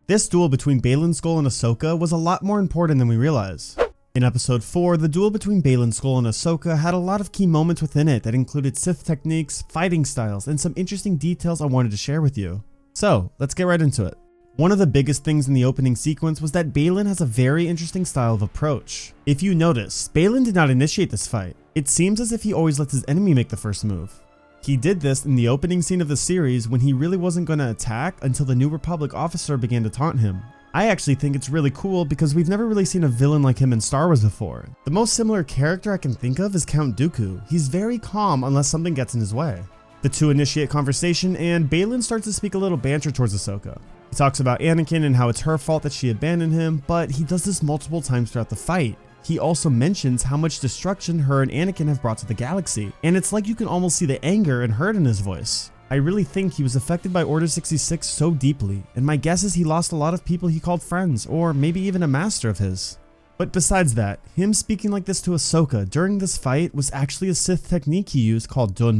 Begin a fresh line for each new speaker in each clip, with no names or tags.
This duel between Baylan Skoll and Ahsoka was a lot more important than we realize. In episode 4, the duel between Baylan Skoll and Ahsoka had a lot of key moments within it that included Sith techniques, fighting styles, and some interesting details I wanted to share with you. So, let's get right into it. One of the biggest things in the opening sequence was that Baylan has a very interesting style of approach. If you notice, Baylan did not initiate this fight. It seems as if he always lets his enemy make the first move. He did this in the opening scene of the series when he really wasn't going to attack until the New Republic officer began to taunt him. I actually think it's really cool because we've never really seen a villain like him in Star Wars before. The most similar character I can think of is Count Dooku. He's very calm unless something gets in his way. The two initiate conversation and Baylan starts to speak a little banter towards Ahsoka. He talks about Anakin and how it's her fault that she abandoned him, but he does this multiple times throughout the fight. He also mentions how much destruction her and Anakin have brought to the galaxy, and it's like you can almost see the anger and hurt in his voice. I really think he was affected by Order 66 so deeply, and my guess is he lost a lot of people he called friends, or maybe even a master of his. But besides that, him speaking like this to Ahsoka during this fight was actually a Sith technique he used called Duel.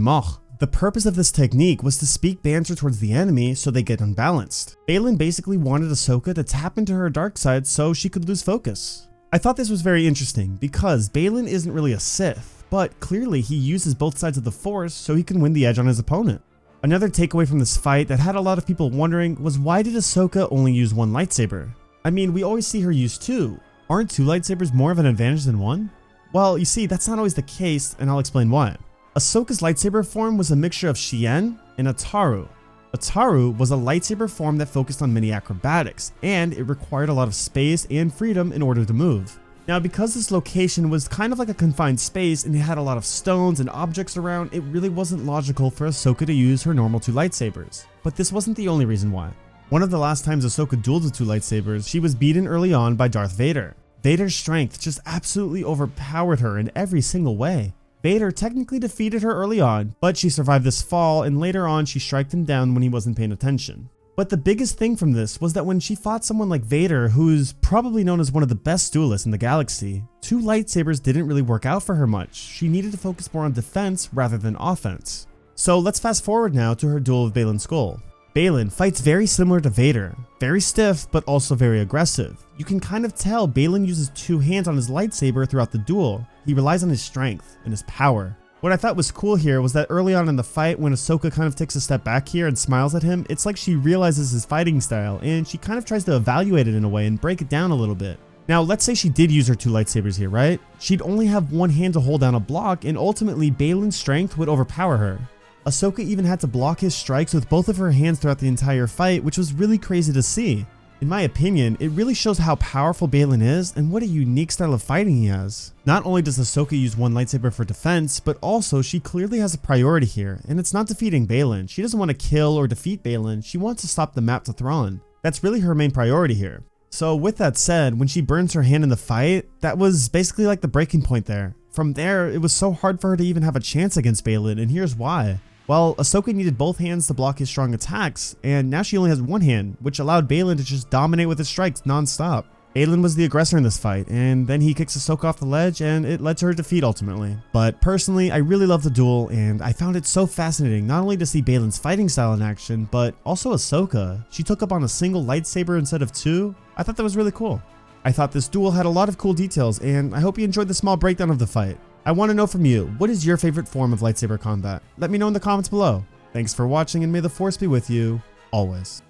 The purpose of this technique was to speak banter towards the enemy so they get unbalanced. Baylan basically wanted Ahsoka to tap into her dark side so she could lose focus. I thought this was very interesting because Baylan isn't really a Sith, but clearly he uses both sides of the Force so he can win the edge on his opponent. Another takeaway from this fight that had a lot of people wondering was why did Ahsoka only use one lightsaber? I mean, we always see her use two. Aren't two lightsabers more of an advantage than one? Well, you see, that's not always the case, and I'll explain why. Ahsoka's lightsaber form was a mixture of Chien and Ataru. Ataru was a lightsaber form that focused on many acrobatics, and it required a lot of space and freedom in order to move. Now, because this location was kind of like a confined space and it had a lot of stones and objects around, it really wasn't logical for Ahsoka to use her normal two lightsabers. But this wasn't the only reason why. One of the last times Ahsoka dueled with two lightsabers, she was beaten early on by Darth Vader. Vader's strength just absolutely overpowered her in every single way. Vader technically defeated her early on, but she survived this fall and later on she striked him down when he wasn't paying attention. But the biggest thing from this was that when she fought someone like Vader, who's probably known as one of the best duelists in the galaxy, two lightsabers didn't really work out for her much. She needed to focus more on defense rather than offense. So let's fast forward now to her duel with Baylan Skoll. Baylan fights very similar to Vader, very stiff but also very aggressive. You can kind of tell Baylan uses two hands on his lightsaber throughout the duel. He relies on his strength and his power. What I thought was cool here was that early on in the fight when Ahsoka kind of takes a step back here and smiles at him, it's like she realizes his fighting style and she kind of tries to evaluate it in a way and break it down a little bit. Now let's say she did use her two lightsabers here, right? She'd only have one hand to hold down a block and ultimately Baylan's strength would overpower her. Ahsoka even had to block his strikes with both of her hands throughout the entire fight, which was really crazy to see. In my opinion, it really shows how powerful Baylan is and what a unique style of fighting he has. Not only does Ahsoka use one lightsaber for defense, but also she clearly has a priority here, and it's not defeating Baylan. She doesn't want to kill or defeat Baylan, she wants to stop the map to Thrawn. That's really her main priority here. So with that said, when she burns her hand in the fight, that was basically like the breaking point there. From there, it was so hard for her to even have a chance against Baylan, and here's why. Well, Ahsoka needed both hands to block his strong attacks, and now she only has one hand, which allowed Baylan to just dominate with his strikes non-stop. Baylan was the aggressor in this fight, and then he kicks Ahsoka off the ledge, and it led to her defeat ultimately. But personally, I really loved the duel, and I found it so fascinating not only to see Baylan's fighting style in action, but also Ahsoka. She took up on a single lightsaber instead of two. I thought that was really cool. I thought this duel had a lot of cool details, and I hope you enjoyed the small breakdown of the fight. I want to know from you, what is your favorite form of lightsaber combat? Let me know in the comments below. Thanks for watching and may the Force be with you, always.